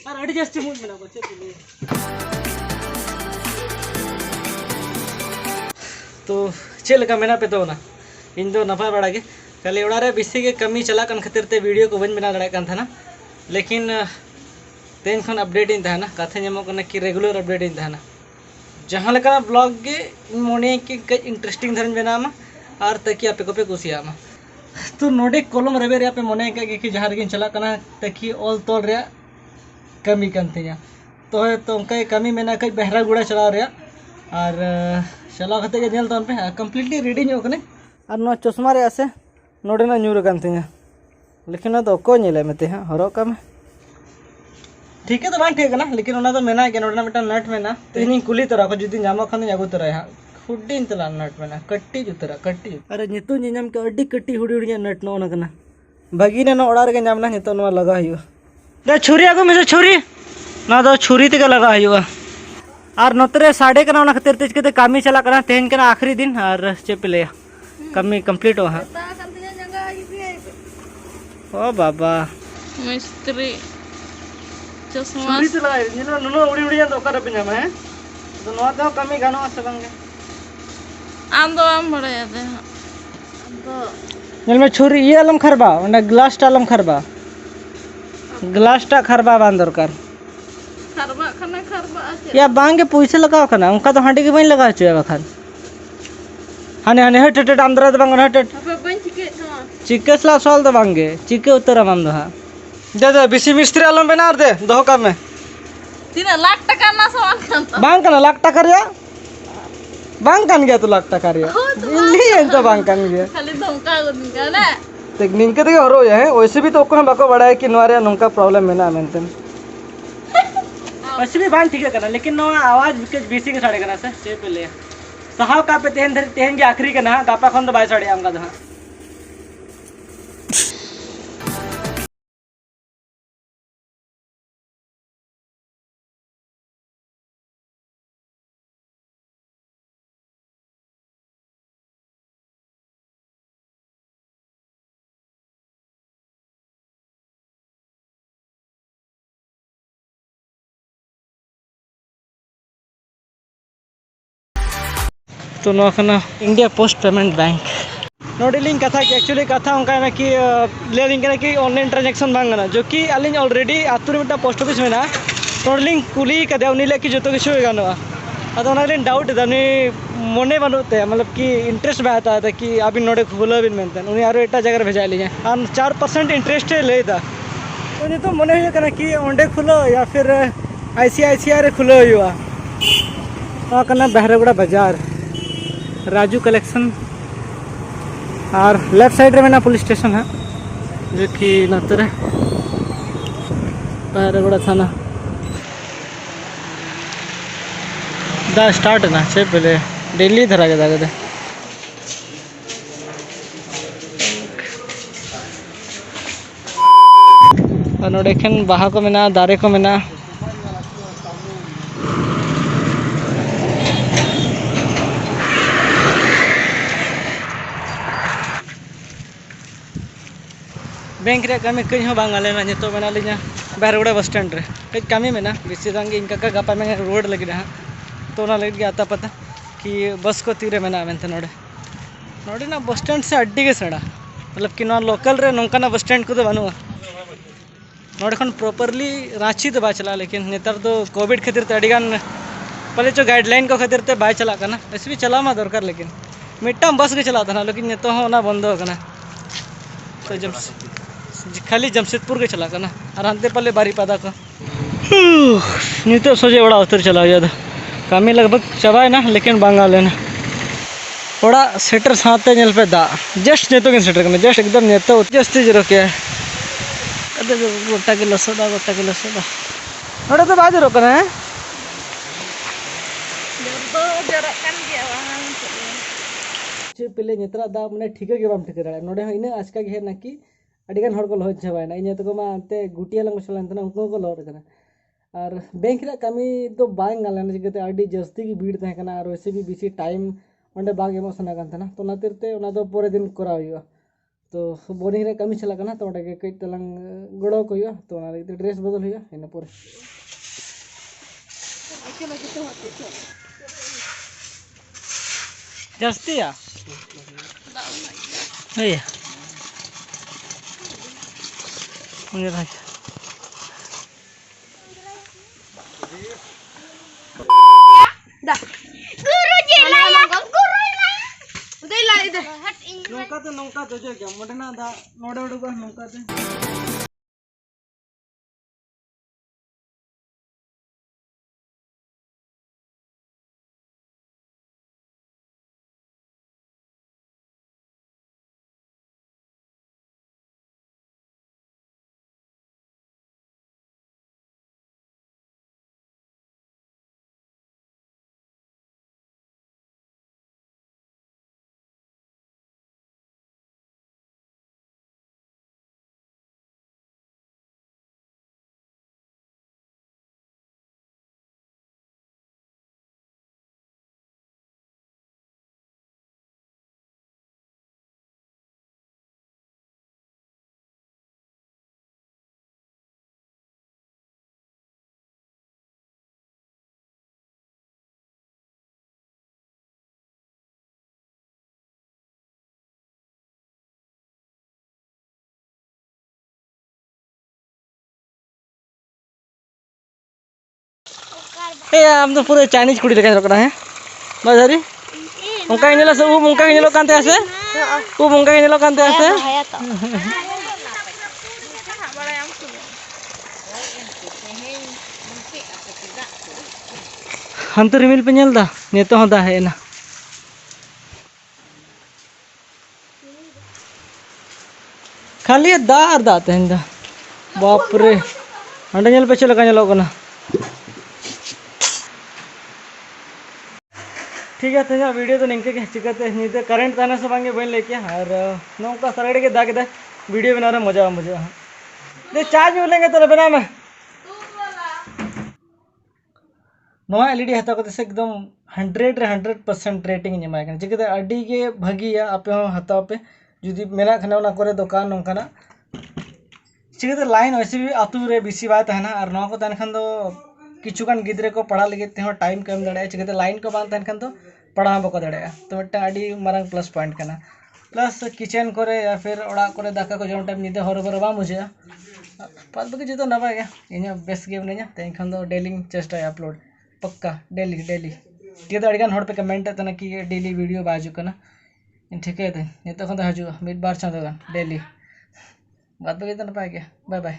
और अड़ी जास्ती मूड में ना बच्चे के लिए तो चल का मेना पे तो ना इन दो नफा बड़ा के खाली ओड़ा रे बिसी के कमी चला कन खातिर ते वीडियो को बन बना दड़ा कन था ना लेकिन तेन खन अपडेट इन था ना कथे जमो कने कि रेगुलर अपडेट इन था ना जहाँ लेका ब्लॉग के मोने के कई इंटरेस्टिंग धरन बनामा और तकी आपे को पे कुसियामा तो नोडे कॉलम रेबे रे पे मोने के जहाँ रेगिन चला कना तकी ऑल तोल रे कमी कंतिया तो उनका कमी में ना कई बहरा गुड़ा चला रहा और चला खाते के नेल तन पे कंप्लीटली रेडी नो कने और नो चश्मा रे से नोडे ना न्यूर कंतिया लेकिन ना तो को नेले मते हां हरो का में ठीक है तो बांग ठीक है ना लेकिन उना तो मेना के नोडना मिटा नट में ना तो इनी कुली तरह को जुदी जामा खन जागो तरह हां हुड्डीन तला नट में ना कट्टी जुतरा कट्टी अरे नितु नियम के अड्डी कट्टी हुडी हुडी नट नो ना कना भगीने नो ओड़ा रे नाम ना नितो नो लगा हियो दे छुरी आगो में से छुरी ना दो छुरी ते लगा हियो और नोतरे साढ़े कना ना खतिर तेज के कामी चला कना तेहन कना आखिरी दिन और चेपले कमी कंप्लीट हो हां ओ बाबा मिस्त्री चश्मा छुरी ते लगा नो नो उड़ी उड़ी तो कर पे जामा है तो नो तो कमी गानो से बंगे आंदो आम बड़ा याद है आंदो नेल में छुरी ये अलम खरबा ओंडा ग्लास टालम खरबा ग्लास टा खरबा बांध दरकार खरबा खाना खरबा आछे या बांगे पैसे लगाओ खाना उनका तो हांडी के बन लगा चुया खान हाने हाने हट हट अंदर तो बांग हट अबे बन चिके था चिकेसला सोल तो बांगे चिके उत्तर हम दो हां दे बिसी मिस्त्री आलम बना दे दो का में 3 लाख टका ना सवाल करता बांग कना लाख टका रिया बांग कन गया तो लाख टका रिया इल्ली है तो बांग कन गया खाली धमका गनिका ना टेक्निक के हरो है वैसे भी तो कोन बाको बड़ा है कि नवारे नंका प्रॉब्लम में ना मेंटेन वैसे भी बांग ठीक है करना लेकिन नो आवाज के बीसी के साड़े करना से से पहले सहाव का पे तेहन धर तेहन के आखिरी के ना कापा खन तो बाय साड़े आमका दहा तो इंडिया पोस्ट पेमेंट बैंक नोडिलिंग कथा कि एक्चुअली कथा उनका ना कि लेलिंग ना कि ऑनलाइन ट्रांजैक्शन बांगना जो कि अलिंग ऑलरेडी आतुर मिटा पोस्ट ऑफिस में ना नोडिलिंग कुली कदे उनी लेके जो तो किछु गानवा अदो उना डाउट दनी मने बनते मतलब कि इंटरेस्ट बाता था कि अभी नोडे खुलो बिन मेनतन उनी आरो एटा जगह भेजा लिया और 4% इंटरेस्ट ले था उनी तो मने हो कना कि ओंडे खुलो या फिर आईसीआईसीआई रे खुलो हुआ तो कना बहरगुड़ा बाजार राजू कलेक्शन और लेफ्ट साइड में ना पुलिस स्टेशन है जो कि नतर बहरगुड़ा थाना दा स्टार्ट ना से पहले दिल्ली धरा के दागे और नोडेखन बाहा को मेना दारे को मेना बैंक रे कमी कई हो बांगाले ना नितो बना लिया बहरगुड़ा बस स्टैंड रे कई कमी में ना बेसी दांगे इनका का गपा में रोड लगी रहा तो ना लग गया आता पता कि बस को तीरे में ना मेनते नोडे नोडे ना बस स्टैंड से अड्डी के सड़ा मतलब कि ना लोकल रे नौका ना बस स्टैंड को तो बनवा नोडे खन प्रॉपर्ली रांची तो बा चला लेकिन नेतर तो कोविड खातिर तो अड़ीगान पहले जो गाइडलाइन को खातिर ते बाय चला कना ऐसे भी चला मा दरकार लेकिन मिट्टम बस के चला था ना लेकिन नेतो हो ना बंद हो कना तो जब खाली जमशेदपुर के चला करना और अंते पल्ले बारी पादा का नहीं तो सोचे बड़ा उतर चला गया कामी लगभग चबाए ना लेकिन बांगा लेना बड़ा सेटर साथ नेल पे दा जस्ट नेतो के सेटर में जस्ट एकदम नेतो जस्ट जीरो के अरे गोटा के लसोदा अरे तो बाजू रोक रहे हैं जरा कन गया वहां चे पहले नेत्रा दा मने ठीक के बाम ठीक रहा नोडे इने आज का घेर ना कि अड़ीगान हड़ को लहज चाबायना इन तो मा अंते गुटिया लंग चलाना उनको को लहर करना और बैंक रे कमी तो बांग गालेना चिकते अड़ी जस्ती की भीड़ तहे करना और वैसे भी बेसी टाइम ओंडे बाग एमो सना कान तना तो नातिरते ओना दो पूरे दिन करा हुआ तो बोरिंग रे कमी चला करना तो ओटा के कई तलांग गड़ो को हुआ तो ना लगे ड्रेस बदल हुआ इन पर जास्ती या iya menyerah aja dah guru jela ya guru udah lah itu nongka tuh aja modern ada noda kan nongka tuh हम तो पूरे चाइनीज कुड़ी लेकर रखना है बाजारी उनका इन लोग वो उनका इन लोग कांते ऐसे वो उनका इन लोग कांते ऐसे हम तो रिमिल पे नेल दा नेतो होता है ना खाली दा और दा तेंदा बाप रे अंडे नेल पे चला का नेलो कना ठीक है तो वीडियो तो निंके के चिकते नीते करंट ताना से बांगे बन लेके और नौका सरगड़े के दाग दे वीडियो बना रहा मजा मुझे दे चार्ज में लेंगे तो बना में नवा एलईडी हता को से एकदम 100% रेटिंग एमा कन चिकते अडी के भागिया आपे हो हता पे जुदी मेना खने ना करे दुकान नोंकाना चिकते लाइन वैसे भी आतु रे बिसी बात है ना और नवा को तन खन दो किचुकान गिद्रे को पढ़ा लगे ते टाइम कम दड़े चिकते लाइन को बांध तन खन तो पढ़ा बको दड़े तो मिट्टा अडी मारंग प्लस पॉइंट करना प्लस किचन करे या फिर ओड़ा करे दाका को जम टाइम निदे हरबर बा मुझे पात बगे जो नबा गया इन बेस गेम नहीं ते खन दो डेली चेष्टा अपलोड पक्का डेली ठीक है अड़गान पे कमेंट तना कि डेली वीडियो बाजू करना ठीक है नित खन हजु मिद बार चाँदो गान डेली बात बगे तो नपाय गया बाय बाय